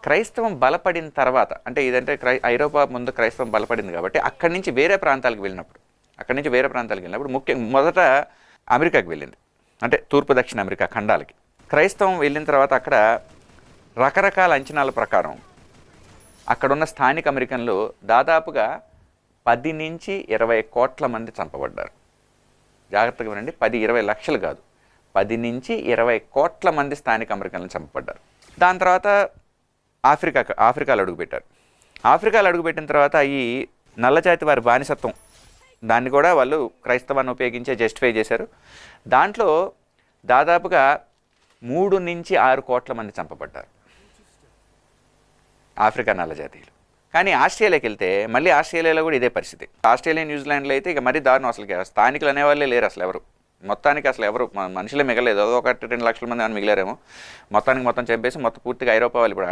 క్రైస్తవం బలపడిన తర్వాత అంటే ఇదంటే ఐరోపా ముందు క్రైస్తవం బలపడింది కాబట్టి అక్కడి నుంచి వేరే ప్రాంతాలకు వెళ్ళినప్పుడు మొదట అమెరికాకి వెళ్ళింది, అంటే తూర్పు దక్షిణ అమెరికా ఖండాలకి. క్రైస్తవం వెళ్ళిన తర్వాత అక్కడ రకరకాల అంచనాల ప్రకారం అక్కడున్న స్థానిక అమెరికన్లు దాదాపుగా 10 నుంచి 20 కోట్ల మంది చంపబడ్డారు. జాగ్రత్తగా వినండి, 10-20 లక్షలు కాదు, 10 నుంచి 20 కోట్ల మంది స్థానిక అమెరికన్లు చంపబడ్డారు. దాని తర్వాత ఆఫ్రికాలో అడుగుపెట్టారు. ఆఫ్రికాలో అడుగుపెట్టిన తర్వాత ఈ నల్లజాతి వారి బానిసత్వం దాన్ని కూడా వాళ్ళు క్రైస్తవాన్ని ఉపయోగించే జస్టిఫై చేశారు. దాంట్లో దాదాపుగా 3 నుంచి 6 కోట్ల మంది చంపబడ్డారు ఆఫ్రికా నల్లజాతీయులు. కానీ ఆస్ట్రేలియాకి వెళ్తే మళ్ళీ ఆస్ట్రేలియాలో కూడా ఇదే పరిస్థితి. ఆస్ట్రేలియా న్యూజిలాండ్లో అయితే ఇక మరీ దారుణం, అసలు స్థానికులు అనేవాళ్ళే లేరు అసలు ఎవరు, మొత్తానికి అసలు ఎవరు మనుషులే మిగలేదు. 1-2 లక్షల మంది అని మిగిలారేమో, మొత్తం చంపేసి పూర్తిగా ఐరోపా వాళ్ళు ఇప్పుడు